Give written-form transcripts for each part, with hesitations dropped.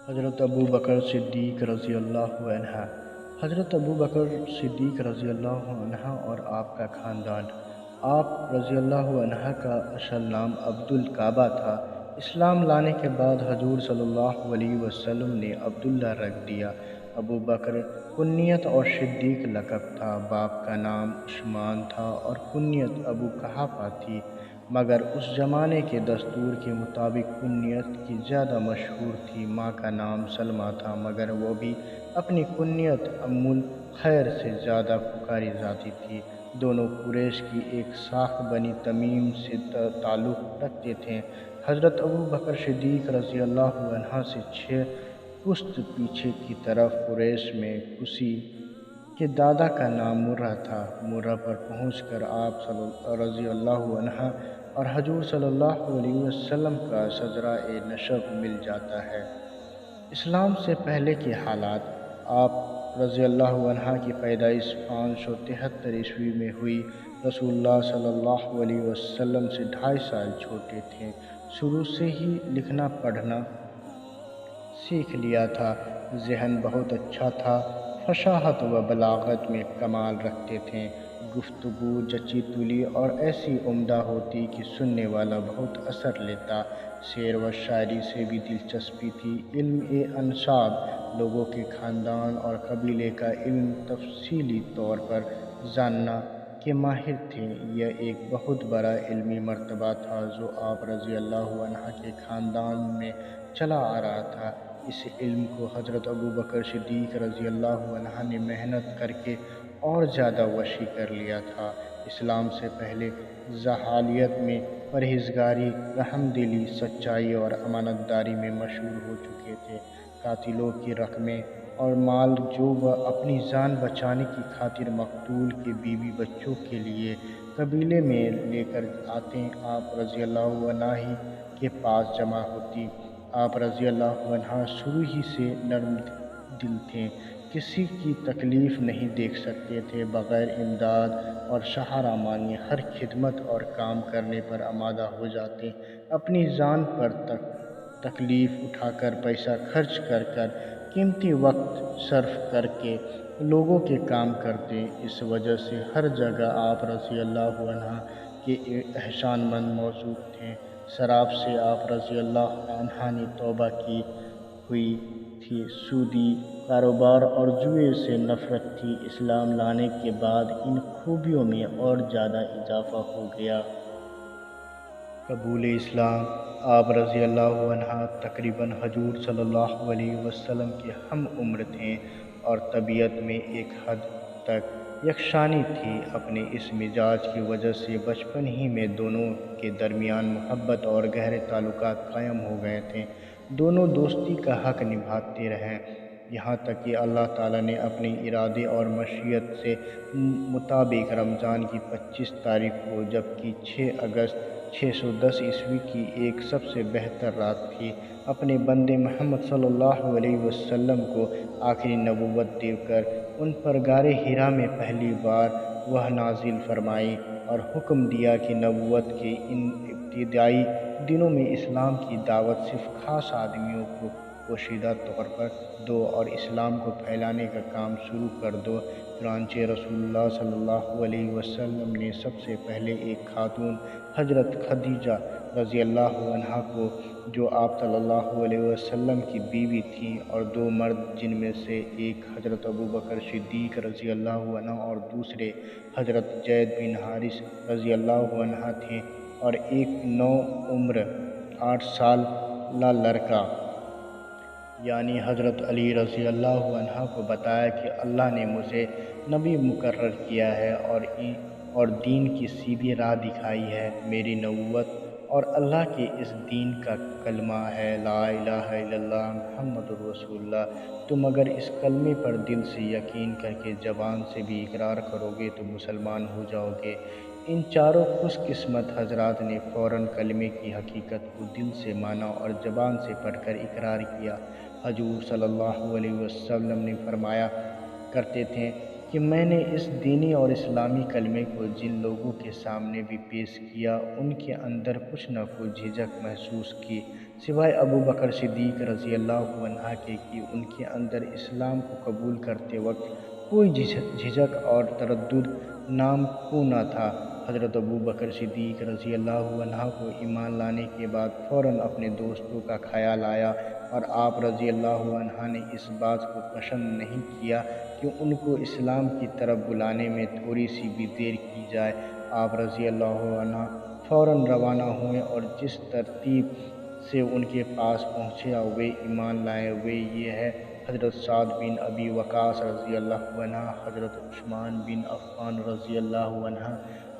حضرت ابو بکر صدیق رضی اللہ عنہ۔ حضرت ابو بکر صدیق رضی اللہ عنہ اور آپ کا خاندان۔ آپ رضی اللہ عنہ کا اصل نام عبد الکعبہ تھا۔ اسلام لانے کے بعد حضور صلی اللہ علیہ وسلم نے عبداللہ رکھ دیا۔ ابو بکر کنیت اور صدیق لقب تھا۔ باپ کا نام عثمان تھا اور کنیت ابو قحافہ تھی، مگر اس زمانے کے دستور کے مطابق کنیت کی زیادہ مشہور تھی۔ ماں کا نام سلمہ تھا، مگر وہ بھی اپنی کنیت ام الخیر سے زیادہ پکاری جاتی تھی۔ دونوں قریش کی ایک شاخ بنی تمیم سے تعلق رکھتے تھے۔ حضرت ابو بکر صدیق رضی اللہ عنہ سے 6 پشت پیچھے کی طرف قریش میں کسی کے دادا کا نام مرہ تھا۔ مرہ پر پہنچ کر آپ رضی اللہ عنہ اور حضور صلی اللہ علیہ وسلم کا شجرہ نسب مل جاتا ہے۔ اسلام سے پہلے کے حالات: آپ رضی اللہ عنہ کی پیدائش 573 عیسوی میں ہوئی۔ رسول اللہ صلی اللہ علیہ وسلم سے 2.5 سال چھوٹے تھے۔ شروع سے ہی لکھنا پڑھنا سیکھ لیا تھا۔ ذہن بہت اچھا تھا۔ فصاحت و بلاغت میں کمال رکھتے تھے۔ گفتگو جچی تلی اور ایسی عمدہ ہوتی کہ سننے والا بہت اثر لیتا۔ شعر و شاعری سے بھی دلچسپی تھی۔ علم انساب، لوگوں کے خاندان اور قبیلے کا علم تفصیلی طور پر جاننا کے ماہر تھے۔ یہ ایک بہت بڑا علمی مرتبہ تھا جو آپ رضی اللہ عنہ کے خاندان میں چلا آ رہا تھا۔ اس علم کو حضرت ابو بکر صدیق رضی اللہ عنہ نے محنت کر کے اور زیادہ وسیع کر لیا تھا۔ اسلام سے پہلے جاہلیت میں پرہیزگاری، رحم دلی، سچائی اور امانت داری میں مشہور ہو چکے تھے۔ قاتلوں کی رقمیں اور مال جو وہ اپنی جان بچانے کی خاطر مقتول کے بیوی بچوں کے لیے قبیلے میں لے کر آتے، آپ رضی اللہ عنہ ہی کے پاس جمع ہوتی۔ آپ رضی اللہ عنہ شروع ہی سے نرم دل تھے، کسی کی تکلیف نہیں دیکھ سکتے تھے۔ بغیر امداد اور سہارا مانگے ہر خدمت اور کام کرنے پر آمادہ ہو جاتے۔ اپنی جان پر تکلیف اٹھا کر، پیسہ خرچ کر کر، قیمتی وقت صرف کر کے لوگوں کے کام کرتے۔ اس وجہ سے ہر جگہ آپ رضی اللہ عنہ کے احسان مند موجود تھے۔ شراب سے آپ رضی اللہ عنہ نے توبہ کی ہوئی تھی۔ سودی کاروبار اور جوئے سے نفرت تھی۔ اسلام لانے کے بعد ان خوبیوں میں اور زیادہ اضافہ ہو گیا۔ قبول اسلام: آپ رضی اللہ عنہ تقریباً حضور صلی اللہ علیہ وسلم کے ہم عمر تھے اور طبیعت میں ایک حد تک یکسانی تھی۔ اپنے اس مزاج کی وجہ سے بچپن ہی میں دونوں کے درمیان محبت اور گہرے تعلقات قائم ہو گئے تھے۔ دونوں دوستی کا حق نبھاتے رہے، یہاں تک کہ اللہ تعالیٰ نے اپنے ارادے اور مشیت سے مطابق رمضان کی 25 تاریخ کو، جبکہ 6 اگست 610 عیسوی کی ایک سب سے بہتر رات تھی، اپنے بندے محمد صلی اللہ علیہ وسلم کو آخری نبوت دے کر ان پر غار حرا میں پہلی بار وحی نازل فرمائی اور حکم دیا کہ نبوت کے ان ابتدائی دنوں میں اسلام کی دعوت صرف خاص آدمیوں کو پوشیدہ طور پر دو اور اسلام کو پھیلانے کا کام شروع کر دو۔ چنانچہ رسول اللہ صلی اللہ علیہ وسلم نے سب سے پہلے ایک خاتون حضرت خدیجہ رضی اللہ عنہا کو، جو آپ صلی اللہ علیہ وسلم کی بیوی تھیں، اور 2 مرد جن میں سے ایک حضرت ابو بکر صدیق رضی اللہ عنہ اور دوسرے حضرت زید بن حارث رضی اللہ عنہ تھے، اور ایک نوعمر 8 سالہ لڑکا یعنی حضرت علی رضی اللہ عنہ کو بتایا کہ اللہ نے مجھے نبی مقرر کیا ہے اور دین کی سیدھی راہ دکھائی ہے۔ میری نبوت اور اللہ کے اس دین کا کلمہ ہے لا الہ الا اللہ محمد رسول اللہ۔ تم اگر اس کلمے پر دل سے یقین کر کے زبان سے بھی اقرار کرو گے تو مسلمان ہو جاؤ گے۔ ان چاروں خوش قسمت حضرات نے فوراً کلمے کی حقیقت کو دل سے مانا اور زبان سے پڑھ کر اقرار کیا۔ حضور صلی اللہ علیہ وسلم نے فرمایا کرتے تھے کہ میں نے اس دینی اور اسلامی کلمے کو جن لوگوں کے سامنے بھی پیش کیا، ان کے اندر کچھ نہ کچھ جھجک محسوس کی۔ سوائے ابو بکر صدیق رضی اللہ عنہ کے کہ ان کے اندر اسلام کو قبول کرتے وقت کوئی جھجک اور تردد نام کو نہ تھا۔ حضرت ابو بکر صدیق رضی اللہ عنہ کو ایمان لانے کے بعد فوراً اپنے دوستوں کا خیال آیا اور آپ رضی اللہ عنہ نے اس بات کو پسند نہیں کیا کہ ان کو اسلام کی طرف بلانے میں تھوڑی سی بھی دیر کی جائے۔ آپ رضی اللہ عنہ فوراً روانہ ہوئے اور جس ترتیب سے ان کے پاس پہنچے اور وہ ایمان لائے وہ یہ ہے: حضرت سعد بن ابی وقاص رضی اللہ عنہ، حضرت عثمان بن عفان رضی اللہ عنہ،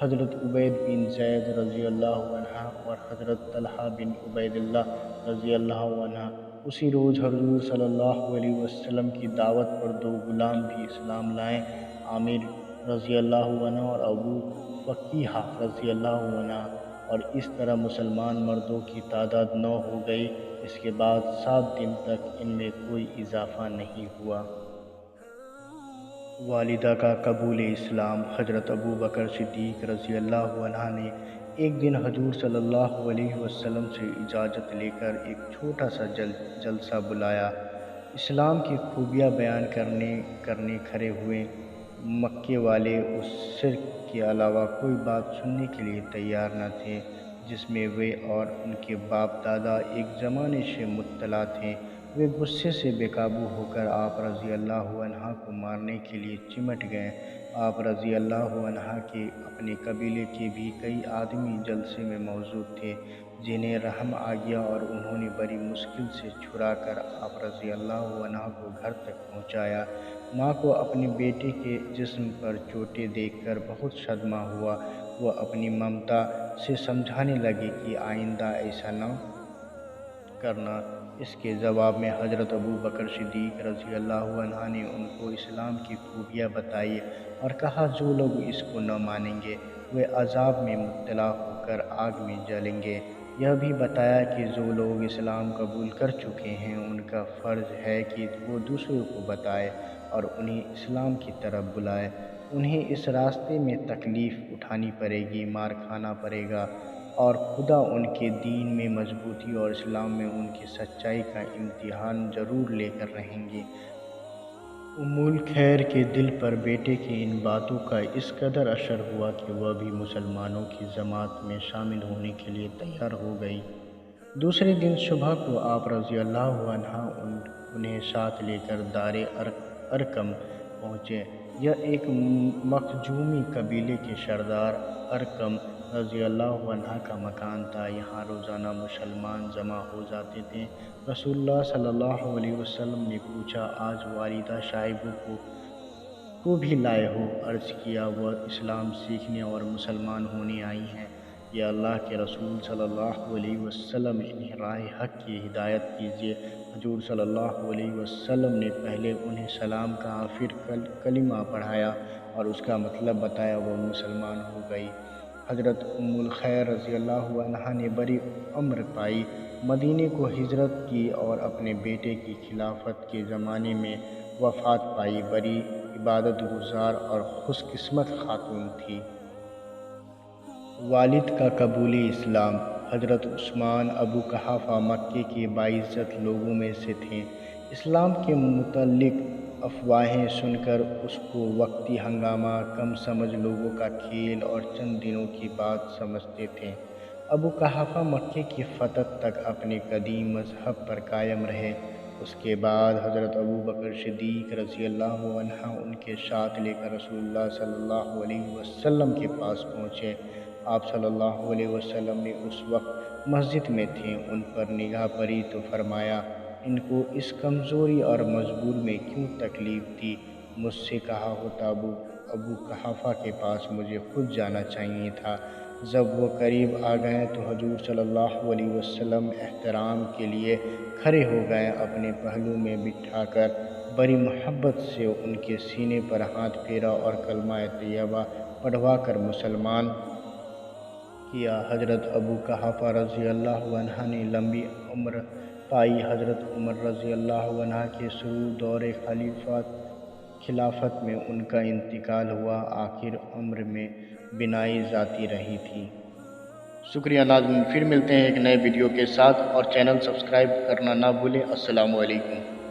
حضرت عبید بن زید رضی اللہ عنہ اور حضرت طلحہ بن عبید اللہ رضی اللہ عنہ۔ اسی روز حضور صلی اللہ علیہ وسلم کی دعوت پر دو غلام بھی اسلام لائے، عامر رضی اللہ عنہ اور ابو فقیہ رضی اللہ عنہ، اور اس طرح مسلمان مردوں کی تعداد 9 ہو گئی۔ اس کے بعد 7 دن تک ان میں کوئی اضافہ نہیں ہوا۔ والدہ کا قبول اسلام: حضرت ابو بکر صدیق رضی اللہ عنہ نے ایک دن حضور صلی اللہ علیہ وسلم سے اجازت لے کر ایک چھوٹا سا جلسہ بلایا۔ اسلام کی خوبیاں بیان کرنے کھڑے ہوئے۔ مکے والے اس شرک کے علاوہ کوئی بات سننے کے لیے تیار نہ تھے جس میں وہ اور ان کے باپ دادا ایک زمانے سے مبتلا تھے۔ وہ غصے سے بے قابو ہو کر آپ رضی اللہ عنہ کو مارنے کے لیے چمٹ گئے۔ آپ رضی اللہ عنہ کے اپنے قبیلے کے بھی کئی آدمی جلسے میں موجود تھے جنہیں رحم آ گیا اور انہوں نے بڑی مشکل سے چھڑا کر آپ رضی اللہ عنہ کو گھر تک پہنچایا۔ ماں کو اپنے بیٹے کے جسم پر چوٹیں دیکھ کر بہت صدمہ ہوا۔ وہ اپنی ممتا سے سمجھانے لگی کہ آئندہ ایسا نہ کرنا۔ اس کے جواب میں حضرت ابو بکر صدیق رضی اللہ عنہ نے ان کو اسلام کی خوبیاں بتائیں اور کہا جو لوگ اس کو نہ مانیں گے وہ عذاب میں مبتلا ہو کر آگ میں جلیں گے۔ یہ بھی بتایا کہ جو لوگ اسلام قبول کر چکے ہیں ان کا فرض ہے کہ وہ دوسروں کو بتائیں اور انہیں اسلام کی طرف بلائیں۔ انہیں اس راستے میں تکلیف اٹھانی پڑے گی، مار کھانا پڑے گا، اور خدا ان کے دین میں مضبوطی اور اسلام میں ان کی سچائی کا امتحان ضرور لے کر رہیں گے۔ ام الخیر کے دل پر بیٹے کی ان باتوں کا اس قدر اثر ہوا کہ وہ بھی مسلمانوں کی جماعت میں شامل ہونے کے لیے تیار ہو گئی۔ دوسرے دن صبح کو آپ رضی اللہ عنہ انہیں ساتھ لے کر دار ارقم پہنچے۔ یہ ایک مخزومی قبیلے کے سردار ارقم رضی اللہ عنہ کا مکان تھا۔ یہاں روزانہ مسلمان جمع ہو جاتے تھے۔ رسول اللہ صلی اللہ علیہ وسلم نے پوچھا: آج والدہ صاحبہ کو بھی لائے ہو؟ عرض کیا: وہ اسلام سیکھنے اور مسلمان ہونے آئی ہیں۔ یا اللہ کے رسول صلی اللہ علیہ وسلم، انہیں راہ حق کی ہدایت کیجیے۔ حضور صلی اللہ علیہ وسلم نے پہلے انہیں سلام کہا، پھر کلمہ پڑھایا اور اس کا مطلب بتایا۔ وہ مسلمان ہو گئی۔ حضرت ام الخیر رضی اللہ عنہ نے بڑی عمر پائی، مدینے کو ہجرت کی اور اپنے بیٹے کی خلافت کے زمانے میں وفات پائی۔ بڑی عبادت گزار اور خوش قسمت خاتون تھی۔ والد کا قبول اسلام: حضرت عثمان ابو قحافہ مکے کے باعزت لوگوں میں سے تھے۔ اسلام کے متعلق افواہیں سن کر اس کو وقتی ہنگامہ، کم سمجھ لوگوں کا کھیل اور چند دنوں کی بات سمجھتے تھے۔ ابو قحافہ مکے کی فتح تک اپنے قدیم مذہب پر قائم رہے۔ اس کے بعد حضرت ابو بکر صدیق رضی اللہ عنہ ان کے ساتھ لے کر رسول اللہ صلی اللہ علیہ وسلم کے پاس پہنچے۔ آپ صلی اللہ علیہ وسلم نے اس وقت مسجد میں تھے۔ ان پر نگاہ پڑی تو فرمایا: ان کو اس کمزوری اور مجبور میں کیوں تکلیف دی؟ مجھ سے کہا ہوتا ابو قحافہ کے پاس مجھے خود جانا چاہیے تھا۔ جب وہ قریب آ گئے تو حضور صلی اللہ علیہ وسلم احترام کے لیے کھڑے ہو گئے۔ اپنے پہلو میں بٹھا کر بڑی محبت سے ان کے سینے پر ہاتھ پھیرا اور کلمہ طیبہ پڑھوا کر مسلمان کیا۔ حضرت ابو قحافہ رضی اللہ عنہ نے لمبی عمر پائی۔ حضرت عمر رضی اللہ عنہ کے شروع دور خلافت میں ان کا انتقال ہوا۔ آخر عمر میں بینائی جاتی رہی تھی۔ شکریہ ناظرین، پھر ملتے ہیں ایک نئے ویڈیو کے ساتھ، اور چینل سبسکرائب کرنا نہ بھولیں۔ السلام علیکم۔